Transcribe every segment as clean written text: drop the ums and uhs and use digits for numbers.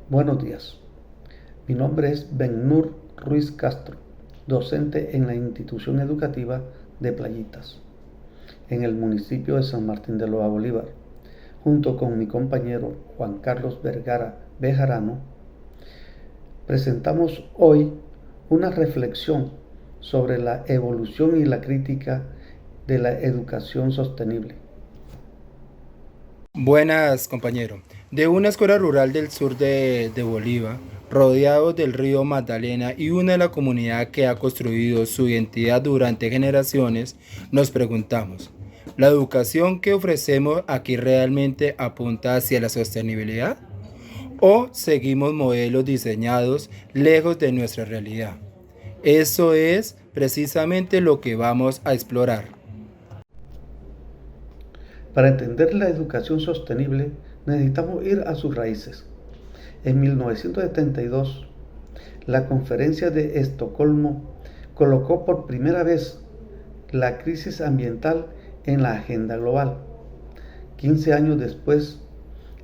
Buenos días. Mi nombre es Bennur Ruiz Castro, docente en la institución educativa de Playitas, en el municipio de San Martín de Loa Bolívar. Junto con mi compañero Juan Carlos Vergara Bejarano, presentamos hoy una reflexión sobre la evolución y la crítica de la educación sostenible. Buenas, compañero. De una escuela rural del sur de Bolívar, rodeado del río Magdalena y una de la comunidad que ha construido su identidad durante generaciones, nos preguntamos, ¿la educación que ofrecemos aquí realmente apunta hacia la sostenibilidad? ¿O seguimos modelos diseñados lejos de nuestra realidad? Eso es precisamente lo que vamos a explorar. Para entender la educación sostenible, necesitamos ir a sus raíces. En 1972, la Conferencia de Estocolmo colocó por primera vez la crisis ambiental en la agenda global. 15 años después,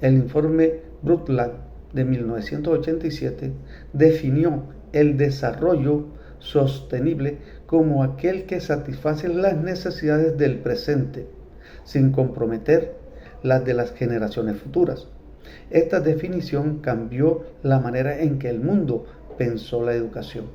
el informe Brundtland de 1987 definió el desarrollo sostenible como aquel que satisface las necesidades del presente, sin comprometer las de las generaciones futuras. Esta definición cambió la manera en que el mundo pensó la educación.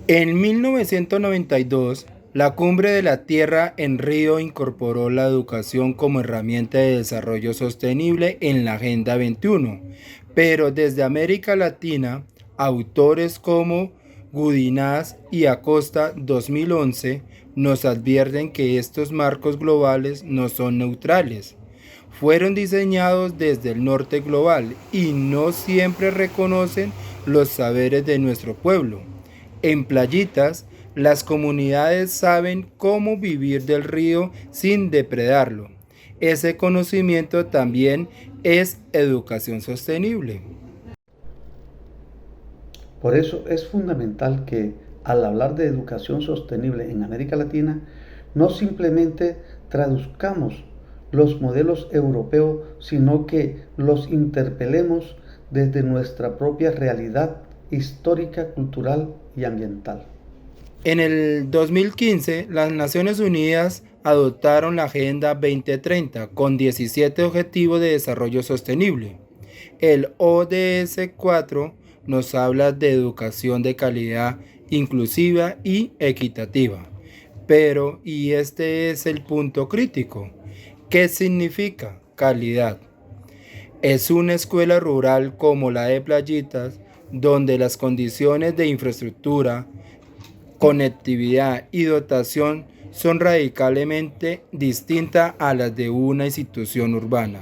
En 1992, la Cumbre de la Tierra en Río incorporó la educación como herramienta de desarrollo sostenible en la Agenda 21, pero desde América Latina, autores como Gudinás y Acosta 2011 nos advierten que estos marcos globales no son neutrales. Fueron diseñados desde el norte global y no siempre reconocen los saberes de nuestro pueblo. En Playitas, las comunidades saben cómo vivir del río sin depredarlo. Ese conocimiento también es educación sostenible. Por eso es fundamental que, al hablar de educación sostenible en América Latina, no simplemente traduzcamos los modelos europeos, sino que los interpelemos desde nuestra propia realidad histórica, cultural y ambiental. En el 2015, las Naciones Unidas adoptaron la Agenda 2030 con 17 Objetivos de Desarrollo Sostenible. El ODS 4 nos habla de educación de calidad inclusiva y equitativa. Pero, y este es el punto crítico, ¿qué significa calidad? Es una escuela rural como la de Playitas, donde las condiciones de infraestructura, conectividad y dotación son radicalmente distintas a las de una institución urbana.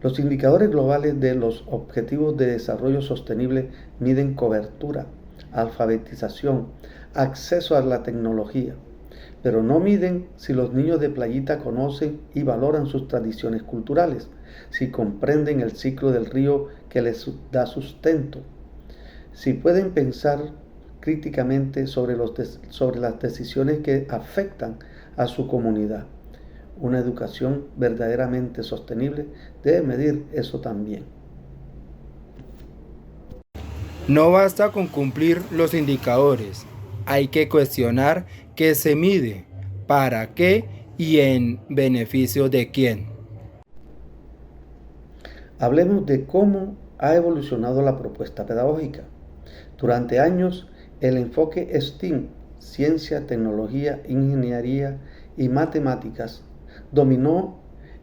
Los indicadores globales de los Objetivos de Desarrollo Sostenible miden cobertura, alfabetización, acceso a la tecnología, pero no miden si los niños de Playita conocen y valoran sus tradiciones culturales, si comprenden el ciclo del río que les da sustento, si pueden pensar críticamente sobre las decisiones que afectan a su comunidad. Una educación verdaderamente sostenible debe medir eso también. No basta con cumplir los indicadores, hay que cuestionar qué se mide, para qué y en beneficio de quién. Hablemos de cómo ha evolucionado la propuesta pedagógica. Durante años, el enfoque STEAM, ciencia, tecnología, ingeniería y matemáticas, dominó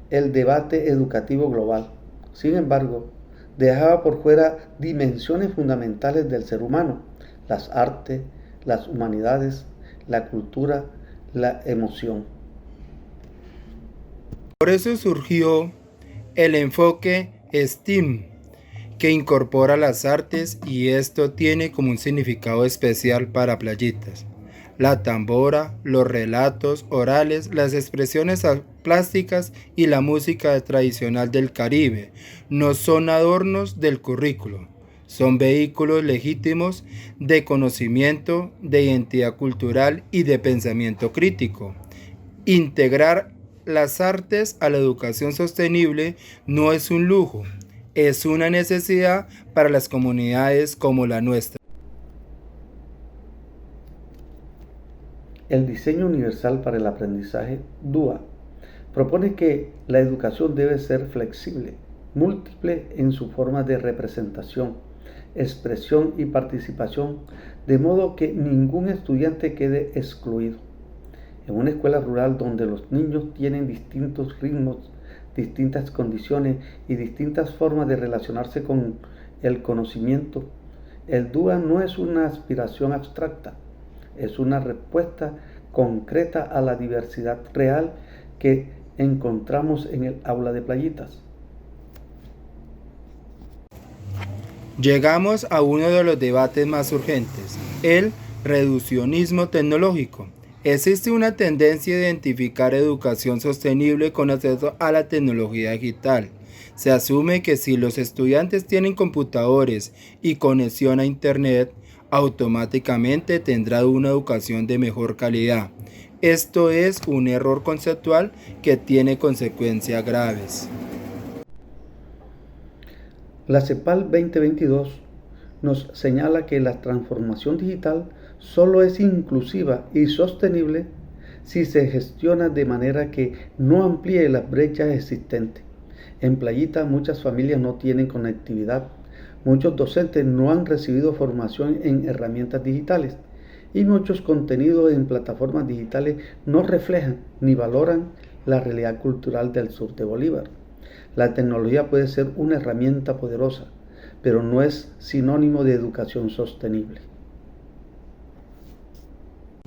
el debate educativo global. Sin embargo, dejaba por fuera dimensiones fundamentales del ser humano: las artes, las humanidades, la cultura, la emoción. Por eso surgió el enfoque STEAM, que incorpora las artes y esto tiene como un significado especial para Playitas. La tambora, los relatos orales, las expresiones plásticas y la música tradicional del Caribe no son adornos del currículo, son vehículos legítimos de conocimiento, de identidad cultural y de pensamiento crítico. Integrar las artes a la educación sostenible no es un lujo, es una necesidad para las comunidades como la nuestra. El diseño universal para el aprendizaje DUA propone que la educación debe ser flexible, múltiple en su forma de representación, expresión y participación, de modo que ningún estudiante quede excluido. En una escuela rural donde los niños tienen distintos ritmos, distintas condiciones y distintas formas de relacionarse con el conocimiento, el DUA no es una aspiración abstracta, es una respuesta concreta a la diversidad real que encontramos en el aula de Playitas. Llegamos a uno de los debates más urgentes, el reduccionismo tecnológico. Existe una tendencia a identificar educación sostenible con acceso a la tecnología digital. Se asume que si los estudiantes tienen computadores y conexión a Internet, automáticamente tendrán una educación de mejor calidad. Esto es un error conceptual que tiene consecuencias graves. La CEPAL 2022 nos señala que la transformación digital solo es inclusiva y sostenible si se gestiona de manera que no amplíe las brechas existentes. En Playita muchas familias no tienen conectividad, muchos docentes no han recibido formación en herramientas digitales y muchos contenidos en plataformas digitales no reflejan ni valoran la realidad cultural del sur de Bolívar. La tecnología puede ser una herramienta poderosa, pero no es sinónimo de educación sostenible.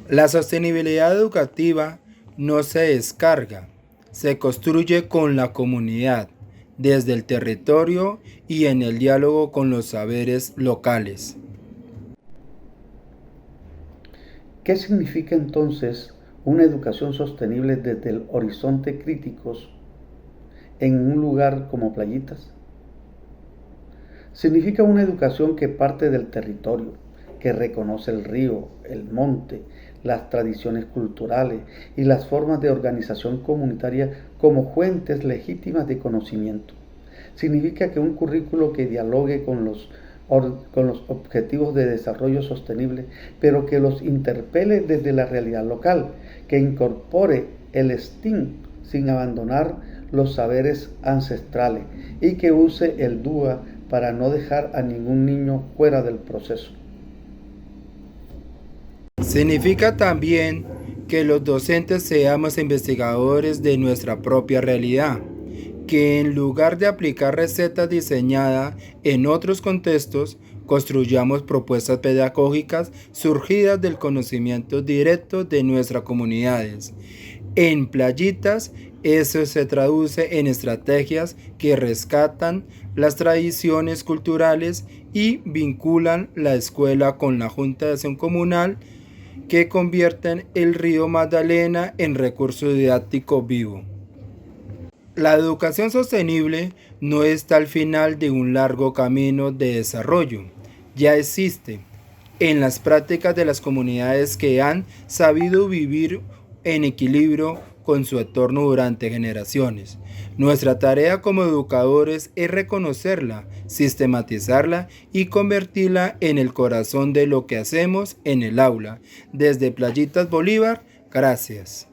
La sostenibilidad educativa no se descarga, se construye con la comunidad, desde el territorio y en el diálogo con los saberes locales. ¿Qué significa entonces una educación sostenible desde el horizonte críticos en un lugar como Playitas? Significa una educación que parte del territorio, que reconoce el río, el monte, las tradiciones culturales y las formas de organización comunitaria como fuentes legítimas de conocimiento. Significa que un currículo que dialogue con los objetivos de desarrollo sostenible, pero que los interpele desde la realidad local, que incorpore el STEAM sin abandonar los saberes ancestrales y que use el DUA para no dejar a ningún niño fuera del proceso. Significa también que los docentes seamos investigadores de nuestra propia realidad, que en lugar de aplicar recetas diseñadas en otros contextos, construyamos propuestas pedagógicas surgidas del conocimiento directo de nuestras comunidades. En Playitas, eso se traduce en estrategias que rescatan las tradiciones culturales y vinculan la escuela con la Junta de Acción Comunal, que convierten el río Magdalena en recurso didáctico vivo. La educación sostenible no está al final de un largo camino de desarrollo, ya existe en las prácticas de las comunidades que han sabido vivir en equilibrio con su entorno durante generaciones. Nuestra tarea como educadores es reconocerla, sistematizarla y convertirla en el corazón de lo que hacemos en el aula. Desde Playitas Bolívar, gracias.